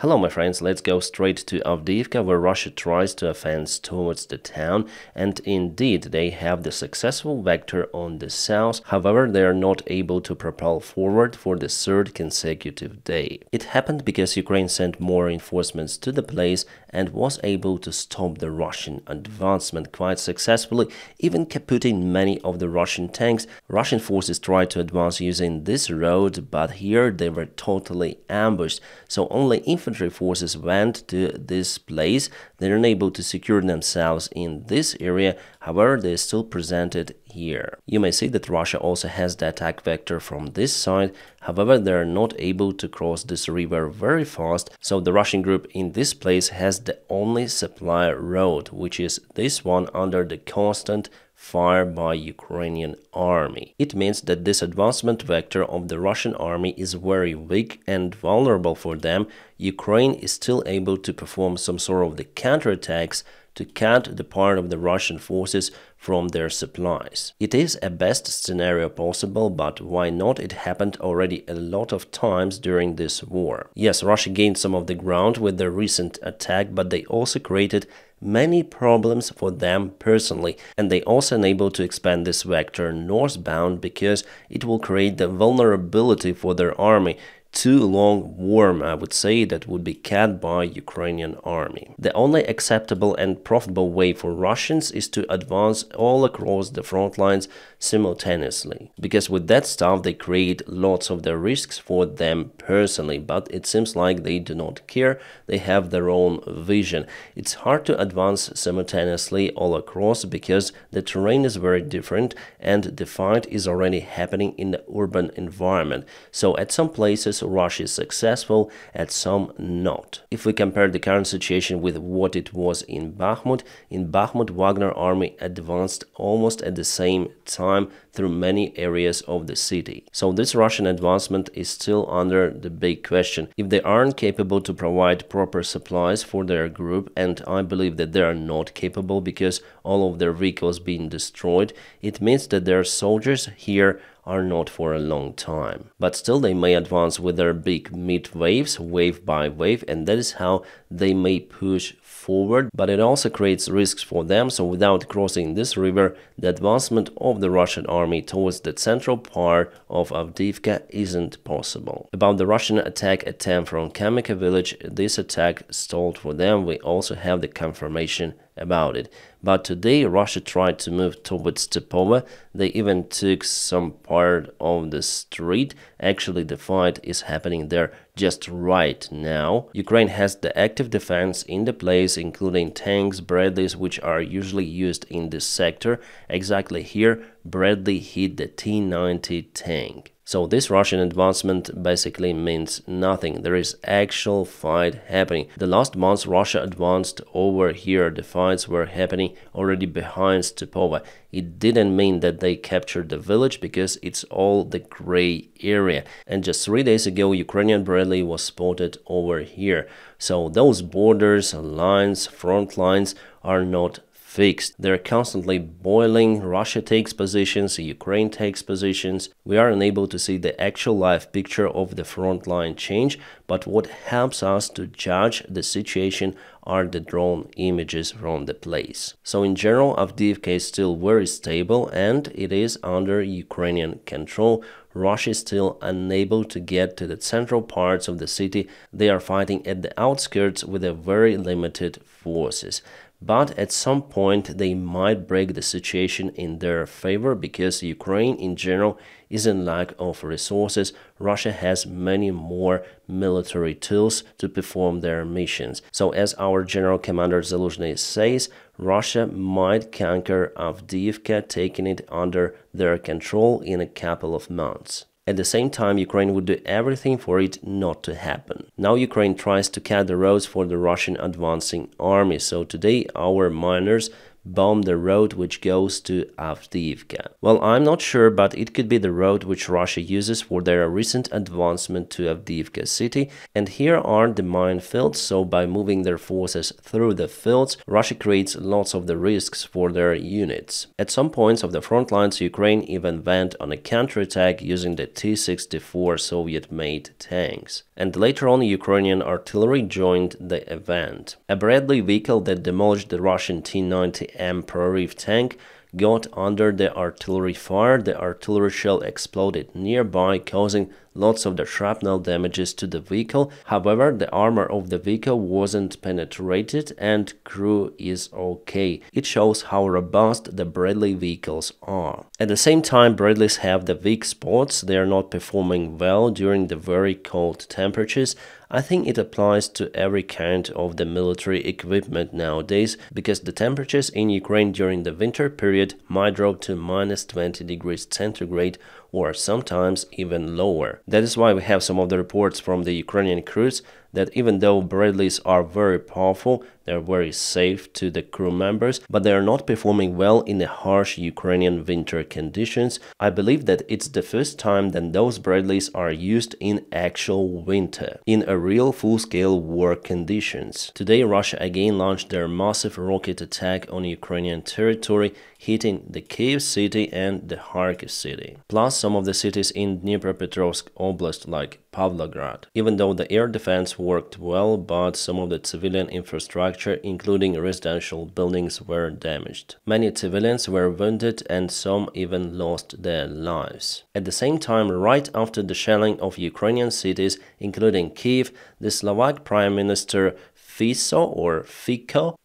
Hello my friends, let's go straight to Avdiivka, where Russia tries to advance towards the town, and indeed they have the successful vector on the south. However, they are not able to propel forward for the third consecutive day. It happened because Ukraine sent more reinforcements to the place and was able to stop the Russian advancement quite successfully, even capturing many of the Russian tanks. Russian forces tried to advance using this road, but here they were totally ambushed, so only infantry forces went to this place. They're unable to secure themselves in this area, however they still presented here. You may see that Russia also has the attack vector from this side, however they are not able to cross this river very fast, so the Russian group in this place has the only supply road, which is this one under the constant fire by Ukrainian army. It means that this advancement vector of the Russian army is very weak and vulnerable for them. Ukraine is still able to perform some sort of the counterattacks to cut the part of the Russian forces from their supplies. It is a best scenario possible, but why not? It happened already a lot of times during this war. Yes, Russia gained some of the ground with their recent attack, but they also created many problems for them personally, and they also unable to expand this vector northbound because it will create the vulnerability for their army. Too long worm, I would say, that would be cut by Ukrainian army. The only acceptable and profitable way for Russians is to advance all across the front lines simultaneously, because with that stuff they create lots of the risks for them personally, but it seems like they do not care. They have their own vision. It's hard to advance simultaneously all across because the terrain is very different and the fight is already happening in the urban environment. So at some places Russia is successful, at some not. If we compare the current situation with what it was in Bakhmut Wagner army advanced almost at the same time through many areas of the city. So this Russian advancement is still under the big question. If they aren't capable to provide proper supplies for their group, and I believe that they are not capable because all of their vehicles being destroyed, it means that their soldiers here are not for a long time. But still they may advance with their big mid waves, wave by wave, and that is how they may push forward, but it also creates risks for them, so without crossing this river, the advancement of the Russian army towards the central part of Avdiivka isn't possible. About the Russian attack attempt from Kamyka village, this attack stalled for them. We also have the confirmation about it. But today Russia tried to move towards Stepova. They even took some part of the street. Actually, the fight is happening there just right now. Ukraine has the active defense in the place, including tanks, Bradleys, which are usually used in this sector. Exactly here, Bradley hit the T-90 tank. So this Russian advancement basically means nothing. There is actual fight happening. The last months Russia advanced over here. The fights were happening already behind Stepova. It didn't mean that they captured the village because it's all the gray area. And just 3 days ago Ukrainian Bradley was spotted over here. So those borders, lines, front lines are not fixed. They're constantly boiling. Russia takes positions, Ukraine takes positions. We are unable to see the actual live picture of the front line change, but what helps us to judge the situation are the drone images from the place. So in general, Avdiivka is still very stable and it is under Ukrainian control. Russia is still unable to get to the central parts of the city. They are fighting at the outskirts with a very limited forces. But at some point they might break the situation in their favor because Ukraine in general is in lack of resources. Russia has many more military tools to perform their missions. So as our General Commander Zaluzhny says, Russia might conquer Avdiivka, taking it under their control in a couple of months. At the same time, Ukraine would do everything for it not to happen. Now Ukraine tries to cut the roads for the Russian advancing army. So today our miners bomb the road which goes to Avdiivka. Well, I'm not sure, but it could be the road which Russia uses for their recent advancement to Avdiivka city. And here are the minefields, so by moving their forces through the fields, Russia creates lots of the risks for their units. At some points of the front lines, Ukraine even went on a counterattack using the T-64 Soviet-made tanks. And later on, Ukrainian artillery joined the event. A Bradley vehicle that demolished the Russian T-90M Prorif tank got under the artillery fire. The artillery shell exploded nearby, causing lots of the shrapnel damages to the vehicle. However, the armor of the vehicle wasn't penetrated and crew is okay. It shows how robust the Bradley vehicles are. At the same time, Bradleys have the weak spots. They are not performing well during the very cold temperatures. I think it applies to every kind of the military equipment nowadays, because the temperatures in Ukraine during the winter period might drop to -20 degrees centigrade or sometimes even lower. That is why we have some of the reports from the Ukrainian crews that even though Bradleys are very powerful, they're very safe to the crew members, but they are not performing well in the harsh Ukrainian winter conditions. I believe that it's the first time that those Bradleys are used in actual winter, in a real full-scale war conditions. Today, Russia again launched their massive rocket attack on Ukrainian territory, hitting the Kyiv city and the Kharkiv city, plus some of the cities in Dnipropetrovsk Oblast like Pavlograd. Even though the air defense worked well, but some of the civilian infrastructure, including residential buildings, were damaged. Many civilians were wounded and some even lost their lives. At the same time, right after the shelling of Ukrainian cities, including Kyiv, the Slovak Prime Minister Fico,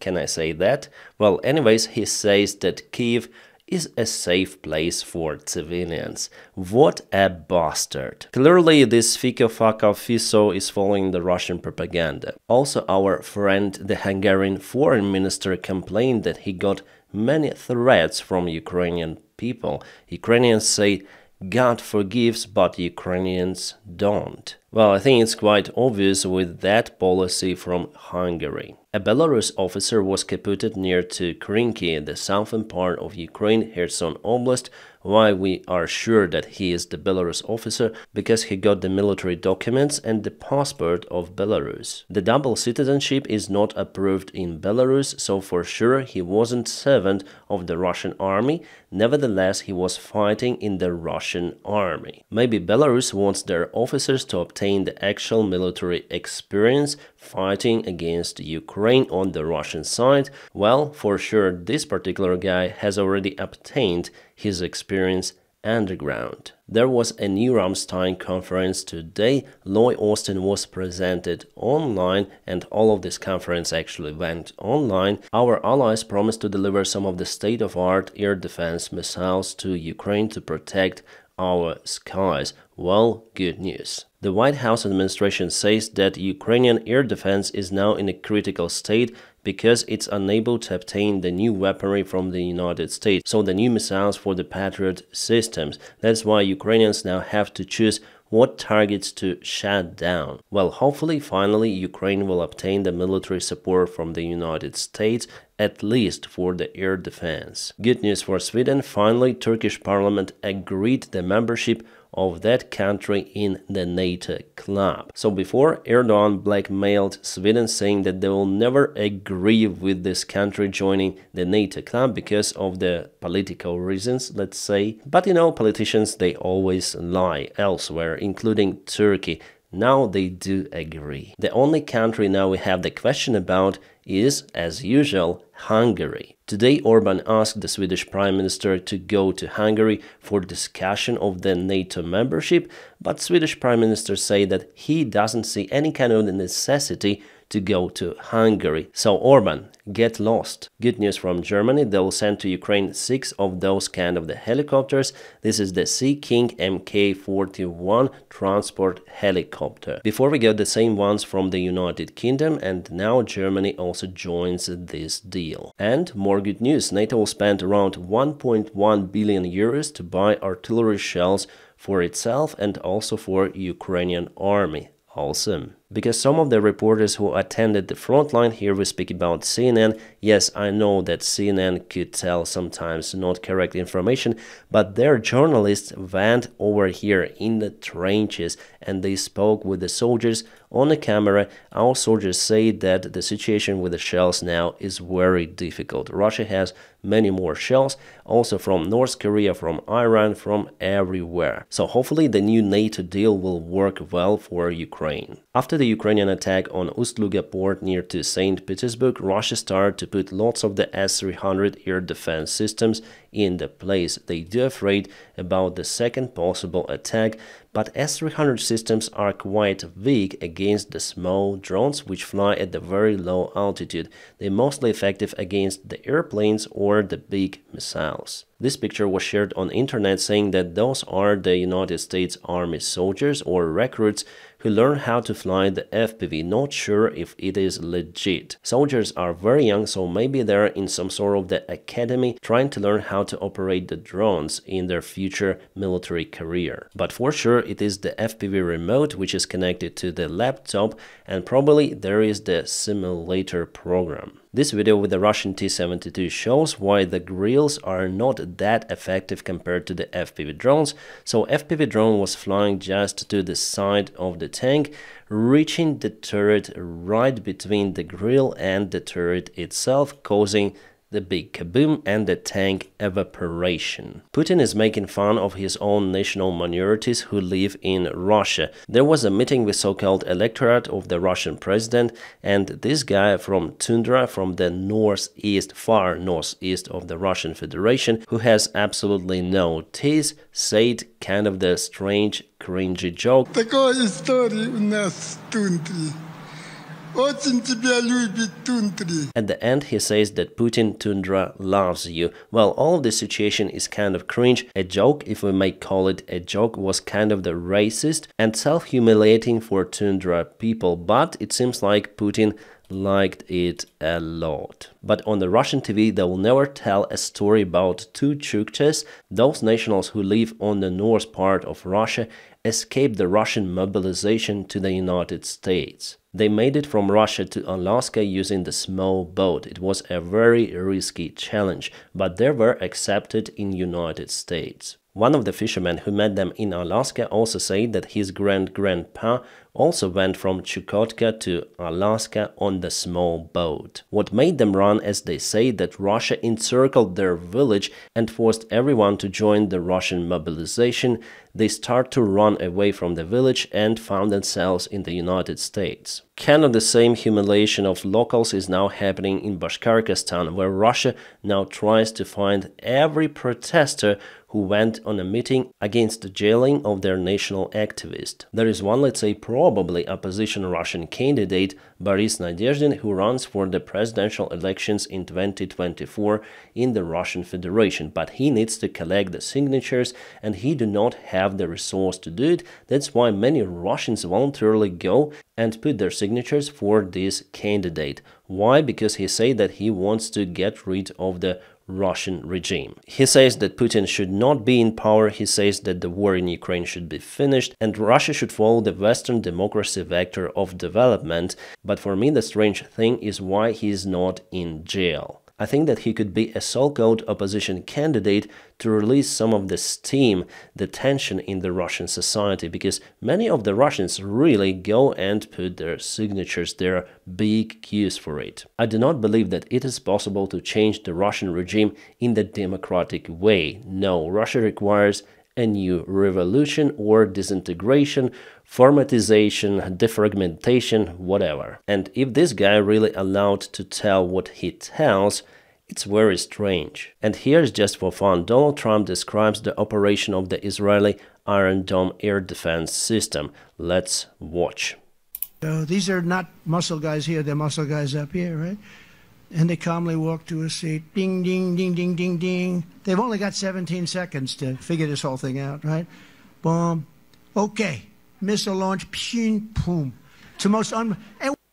can I say that? Well, anyways, he says that Kyiv is a safe place for civilians. What a bastard. Clearly, this Fico is following the Russian propaganda. Also, our friend, the Hungarian foreign minister, complained that he got many threats from Ukrainian people. Ukrainians say, God forgives, but Ukrainians don't. Well, I think it's quite obvious with that policy from Hungary. A Belarus officer was caputed near to Krinky, the southern part of Ukraine, Kherson Oblast. Why we are sure that he is the Belarus officer? Because he got the military documents and the passport of Belarus. The double citizenship is not approved in Belarus, so for sure he wasn't servant of the Russian army. Nevertheless, he was fighting in the Russian army. Maybe Belarus wants their officers to obtain the actual military experience fighting against Ukraine on the Russian side. Well, for sure, this particular guy has already obtained his experience underground. There was a new Ramstein conference today. Lloyd Austin was presented online, and all of this conference actually went online. Our allies promised to deliver some of the state-of-art air defense missiles to Ukraine to protect our skies. Well, good news. The White House administration says that Ukrainian air defense is now in a critical state because it's unable to obtain the new weaponry from the United States, so the new missiles for the Patriot systems. That's why Ukrainians now have to choose what targets to shut down. Well, hopefully, finally, Ukraine will obtain the military support from the United States, at least for the air defense. Good news for Sweden. Finally, Turkish parliament agreed the membership of that country in the NATO club. So before, Erdogan blackmailed Sweden, saying that they will never agree with this country joining the NATO club because of the political reasons, let's say. But you know, politicians, they always lie elsewhere, including Turkey. Now they do agree. The only country now we have the question about is, as usual, Hungary. Today, Orban asked the Swedish Prime Minister to go to Hungary for discussion of the NATO membership, but Swedish Prime Minister said that he doesn't see any kind of necessity to go to Hungary. So Orban, get lost. Good news from Germany, they will send to Ukraine 6 of those kind of the helicopters. This is the Sea King Mk-41 transport helicopter. Before we got the same ones from the United Kingdom, and now Germany also joins this deal. And more good news, NATO will spend around 1.1 billion euros to buy artillery shells for itself and also for Ukrainian army. Awesome. Because some of the reporters who attended the front line, here we speak about CNN, yes, I know that CNN could tell sometimes not correct information, but their journalists went over here in the trenches and they spoke with the soldiers on the camera. Our soldiers say that the situation with the shells now is very difficult. Russia has many more shells, also from North Korea, from Iran, from everywhere. So hopefully the new NATO deal will work well for Ukraine. After the Ukrainian attack on Ust-Luga port near to St. Petersburg, Russia started to put lots of the S-300 air defense systems in the place. They do afraid about the second possible attack, but S-300 systems are quite weak against the small drones which fly at the very low altitude. They're mostly effective against the airplanes or the big missiles. This picture was shared on internet saying that those are the United States Army soldiers or recruits who learn how to fly the FPV. Not sure if it is legit. Soldiers are very young, so maybe they're in some sort of the academy trying to learn how to operate the drones in their future military career. But for sure it is the FPV remote which is connected to the laptop, and probably there is the simulator program. This video with the Russian T-72 shows why the grills are not that effective compared to the FPV drones. So FPV drone was flying just to the side of the tank, reaching the turret right between the grill and the turret itself, causing the big kaboom and the tank evaporation. Putin is making fun of his own national minorities who live in Russia. There was a meeting with so-called electorate of the Russian president, and this guy from Tundra, from the northeast, far northeast of the Russian Federation, who has absolutely no teeth, said kind of the strange, cringy joke. Такая история у нас в тундре. Очень тебя любит тундре. At the end, he says that Putin Tundra loves you. Well, all of this situation is kind of cringe. A joke, if we may call it a joke, was kind of the racist and self-humiliating for Tundra people, but it seems like Putin liked it a lot. But on the Russian TV, they will never tell a story about two Chukchas, those nationals who live on the north part of Russia, escaped the Russian mobilization to the United States. They made it from Russia to Alaska using the small boat. It was a very risky challenge, but they were accepted in United States. One of the fishermen who met them in Alaska also said that his grandpa also went from Chukotka to Alaska on the small boat. What made them run, as they say, that Russia encircled their village and forced everyone to join the Russian mobilization. They start to run away from the village and found themselves in the United States. Kind of the same humiliation of locals is now happening in Bashkortostan, where Russia now tries to find every protester who went on a meeting against the jailing of their national activist. There is one, let's say, probably opposition Russian candidate, Boris Nadezhdin, who runs for the presidential elections in 2024 in the Russian Federation, but he needs to collect the signatures and he do not have the resource to do it. That's why many Russians voluntarily go and put their signatures for this candidate. Why? Because he said that he wants to get rid of the Russian regime. He says that Putin should not be in power. He says that the war in Ukraine should be finished and Russia should follow the Western democracy vector of development. But for me, the strange thing is why he is not in jail. I think that he could be a so-called opposition candidate to release some of the steam, the tension in the Russian society, because many of the Russians really go and put their signatures. There are big queues for it. I do not believe that it is possible to change the Russian regime in the democratic way. No, Russia requires a new revolution or disintegration, formatization, defragmentation, whatever. And if this guy really allowed to tell what he tells, it's very strange. And here's just for fun, Donald Trump describes the operation of the Israeli Iron Dome air defense system. Let's watch. So these are not muscle guys here, they're muscle guys up here, right? And they calmly walk to a seat. Ding, ding, ding, ding, ding, ding. They've only got 17 seconds to figure this whole thing out, right? Boom. Okay. Missile launch. Pshing, boom. It's the most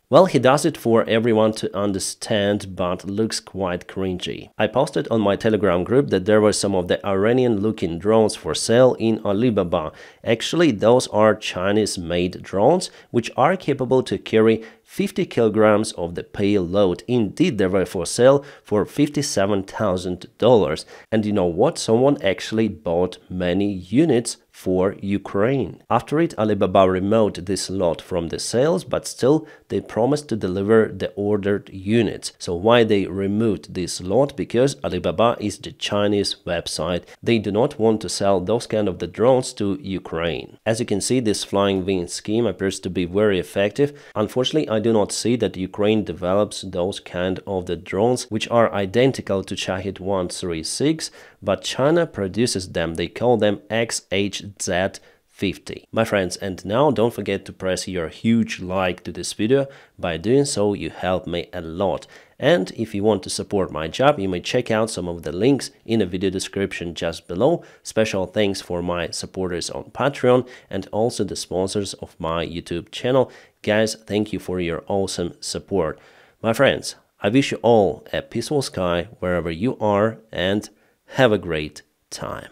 Well, he does it for everyone to understand, but looks quite cringy. I posted on my Telegram group that there were some of the Iranian-looking drones for sale in Alibaba. Actually, those are Chinese-made drones, which are capable to carry 50 kilograms of the payload. Indeed, they were for sale for $57,000. And you know what? Someone actually bought many units for Ukraine. After it, Alibaba removed this lot from the sales, but still they promised to deliver the ordered units. So why they removed this lot? Because Alibaba is the Chinese website. They do not want to sell those kind of the drones to Ukraine. As you can see, this flying wing scheme appears to be very effective. Unfortunately, I do not see that Ukraine develops those kind of the drones which are identical to Shahed 136, but China produces them. They call them XHZ-50. My friends, and now don't forget to press your huge like to this video. By doing so, you help me a lot. And if you want to support my job, you may check out some of the links in the video description just below. Special thanks for my supporters on Patreon and also the sponsors of my YouTube channel. Guys, thank you for your awesome support. My friends, I wish you all a peaceful sky wherever you are and have a great time.